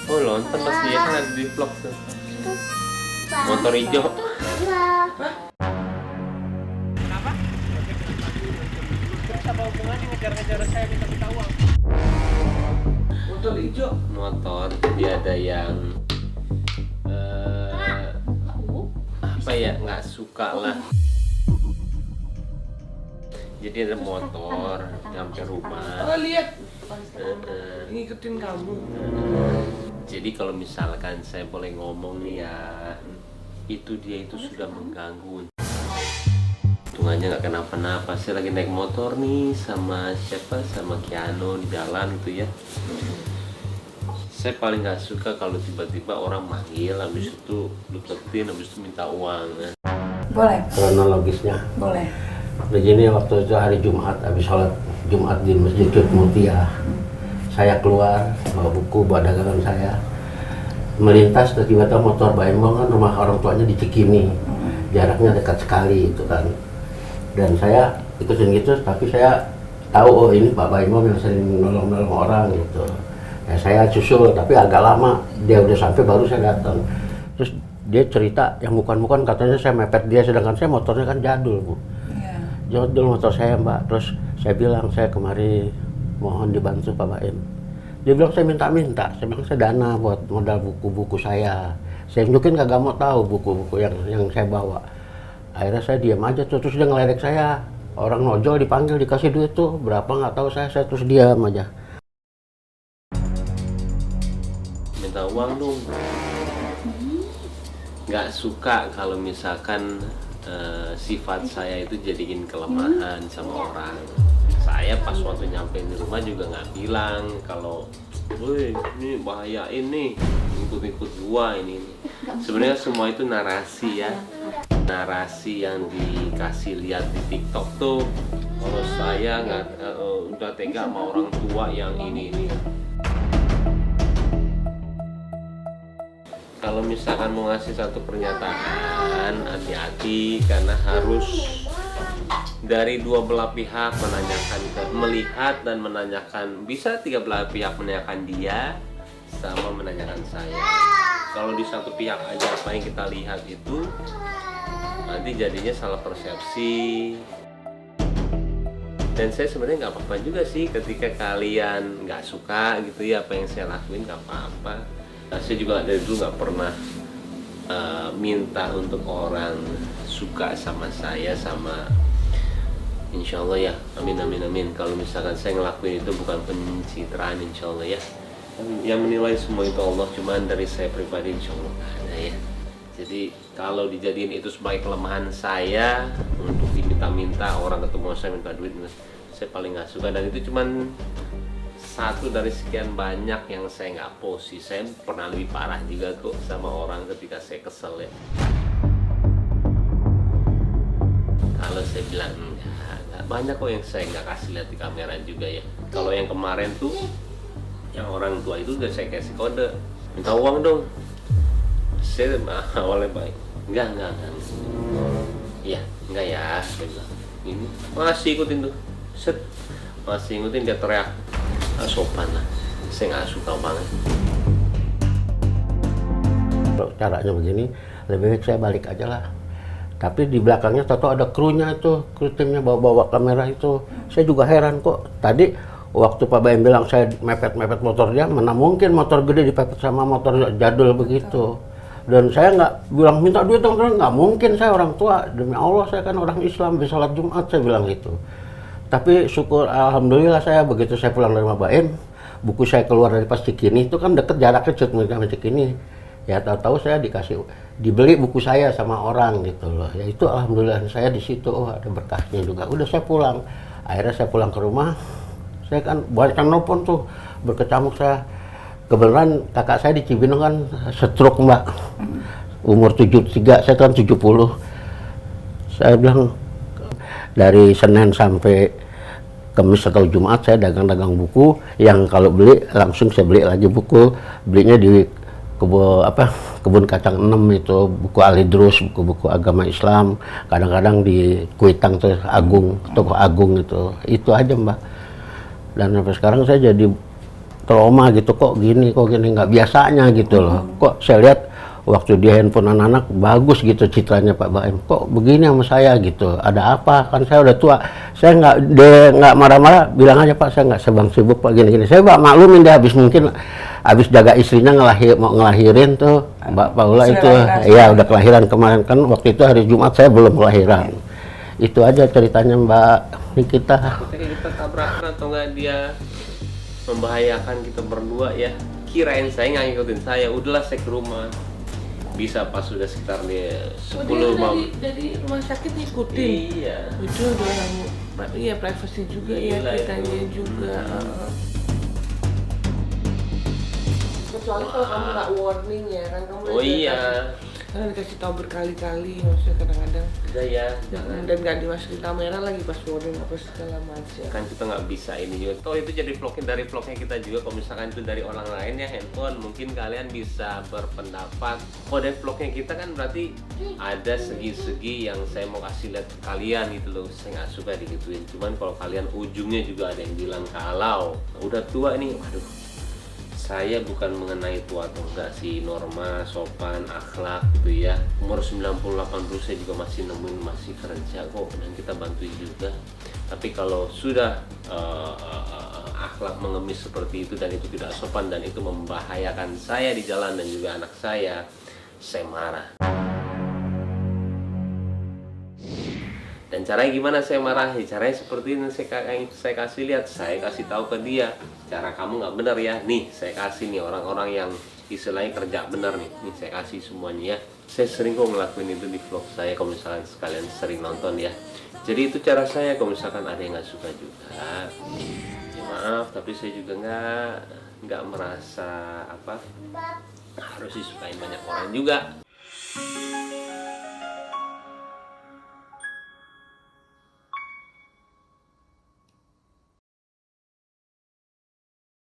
Oh nonton pasti ya, kan ada di vlog tuh. Motor hijau. Kenapa? Terus apa hubungannya ngejar-ngejar saya minta uang? Motor hijau. Motor, jadi ada yang apa ya, nggak suka lah. Jadi ada motor nyampe rumah. Oh lihat, Eh, ngikutin kamu. Jadi kalau misalkan saya boleh ngomong nih ya, itu dia itu sudah mengganggu. Untungannya nggak kenapa-napa. Saya lagi naik motor nih sama siapa, sama Kiano di jalan gitu ya. Saya paling nggak suka kalau tiba-tiba orang manggil, habis itu deketin, habis itu minta uang. Boleh, Kronologisnya boleh. begini, waktu itu hari Jumat, habis sholat Jumat di Masjid Cut Mutia, saya keluar bawa buku, bawa dagangan saya, melintas tiba-tiba motor Baembong, kan rumah orang tuanya di Cikini, jaraknya dekat sekali itu kan, dan saya ikutin gitu, tapi saya tahu oh ini Pak Baembong yang sering nolong-nolong orang gitu. Ya saya susul, tapi agak lama, dia udah sampai baru saya datang. Terus dia cerita yang bukan-bukan, katanya saya mepet dia, sedangkan saya motornya kan jadul, Bu. Iya. Jadul motor saya, Mbak. Terus saya bilang, saya kemari mohon dibantu Pak Baim. Dia bilang saya minta-minta, saya bilang saya dana buat modal buku-buku saya. Saya mungkin kagak mau tahu buku-buku yang saya bawa. Akhirnya saya diam aja tuh, terus dia ngeledek saya. Orang nojol dipanggil, dikasih duit tuh, berapa nggak tahu saya terus diam aja. Minta uang dong. Nggak suka kalau misalkan sifat saya itu jadiin kelemahan sama orang. Saya pas waktu nyampe di rumah juga nggak bilang kalau, woi ini bahaya ini, ikut-ikut gua ini. Sebenarnya semua itu narasi ya, narasi yang dikasih lihat di TikTok tuh. Kalau saya nggak udah tega sama orang tua yang ini. Kalau misalkan mau ngasih satu pernyataan, hati-hati karena harus dari dua belah pihak menanyakan, melihat dan menanyakan. Bisa tiga belah pihak menanyakan dia sama menanyakan saya. Kalau di satu pihak aja apa yang kita lihat itu, nanti jadinya salah persepsi. Dan saya sebenarnya nggak apa-apa juga sih ketika kalian nggak suka gitu ya apa yang saya lakuin, nggak apa-apa. Saya juga dari dulu nggak pernah minta untuk orang suka sama saya, sama insya Allah ya, amin amin amin. Kalau misalkan saya ngelakuin itu bukan pencitraan, insya Allah ya. Yang menilai semua itu Allah, cuman dari saya pribadi insya Allah nggak ada ya. Jadi kalau dijadiin itu sebagai kelemahan saya untuk diminta-minta orang ketemu saya minta duit, saya paling nggak suka. Dan itu cuman satu dari sekian banyak yang saya nggak post sih. Saya pernah lebih parah juga kok sama orang ketika saya kesel ya. Kalau saya bilang enggak banyak kok yang saya nggak kasih lihat di kamera juga ya. Kalau yang kemarin tuh, yang orang tua itu udah saya kasih kode, minta uang dong. Saya awalnya baik, enggak. Iya, enggak ya. Saya bilang, ini masih ikutin tuh, set, masih ikutin, dia teriak. Nggak sopan lah, saya nggak suka banget. Kalau caranya begini, lebih baik saya balik aja lah. Tapi di belakangnya tahu ada krunya itu, kru timnya bawa kamera itu. Saya juga heran kok. Tadi waktu Pak Baim bilang saya mepet-mepet motor dia, mana mungkin motor gede dipepet sama motor jadul begitu. Dan saya nggak bilang minta duit dong, nggak mungkin, saya orang tua. Demi Allah saya kan orang Islam, di sholat Jumat saya bilang gitu. Tapi syukur alhamdulillah saya begitu saya pulang dari Mabaim, buku saya keluar dari pas Cikini itu kan deket jaraknya sama Cikini. Ya tahu-tahu saya dibeli buku saya sama orang gitu loh. Ya itu alhamdulillah saya di situ, oh ada berkahnya juga. Udah saya pulang. Akhirnya saya pulang ke rumah. Saya kan banyak nelpon tuh, berkecamuk saya. Kebetulan kakak saya di Cibinong kan stroke, Mbak. Umur 73, saya kan 70. Saya bilang dari Senin sampai Kamis atau Jumat saya dagang buku, yang kalau beli langsung saya beli lagi buku. Belinya di kebun kacang 6 itu, buku Alidrus, buku-buku agama Islam. Kadang-kadang di Kuitang tuh Agung, toko Agung itu aja, Mbak. Dan sampai sekarang saya jadi trauma gitu, kok gini nggak biasanya gitu loh. Kok saya lihat waktu di handphone anak-anak bagus gitu citranya Pak Baim, kok begini sama saya gitu, ada apa, kan saya udah tua. Saya nggak marah-marah, bilang aja Pak saya nggak sebang sibuk Pak gini-gini. Saya Pak maklumin dia, habis jaga istrinya mau ngelahirin tuh Mbak Paula itu, ya udah kelahiran kemarin kan, waktu itu hari Jumat saya belum kelahiran. Itu aja ceritanya Mbak Nikita. Ketika kita tabrakan atau nggak dia membahayakan kita berdua ya, kirain saya nggak ngikutin saya, udahlah saya ke rumah. Bisa pas sudah sekitar dia 10 dari rumah sakit ngikutin. Iya. Itu udah iya privacy juga ya Gila ceritanya itu. juga. Kecuali kalau kamu nggak warning ya kan kamu Oh iya. karena dikasih tahu berkali-kali maksudnya kadang-kadang Udah ya, jangan. dan nggak dimasukin kamera lagi pas warning apa segala macam. Kan kita nggak bisa ini juga. Toh itu jadi vlognya kita juga. Kalau misalkan itu dari orang lain ya handphone, mungkin kalian bisa berpendapat. Kalau dari vlognya kita kan berarti ada segi-segi yang saya mau kasih lihat ke kalian gitu loh. Saya nggak suka digituin. Cuman kalau kalian ujungnya juga ada yang bilang kalau udah tua nih, waduh. Saya bukan mengenai tua atau enggak sih, norma, sopan, akhlak gitu ya. Umur 90-80 saya juga masih nemuin masih kerja kok, dan kita bantu juga. Tapi kalau sudah akhlak mengemis seperti itu dan itu tidak sopan dan itu membahayakan saya di jalan dan juga anak saya marah. Dan caranya gimana saya marah? Caranya seperti ini, saya kasih lihat, saya kasih tahu ke dia, cara kamu nggak benar ya. Nih saya kasih nih orang-orang yang istilahnya kerja benar nih saya kasih semuanya ya. Saya sering kok ngelakuin itu di vlog saya, kalau misalkan sekalian sering nonton ya. Jadi itu cara saya, kalau misalkan ada yang nggak suka juga, ya maaf, tapi saya juga nggak merasa harus disukain banyak orang juga.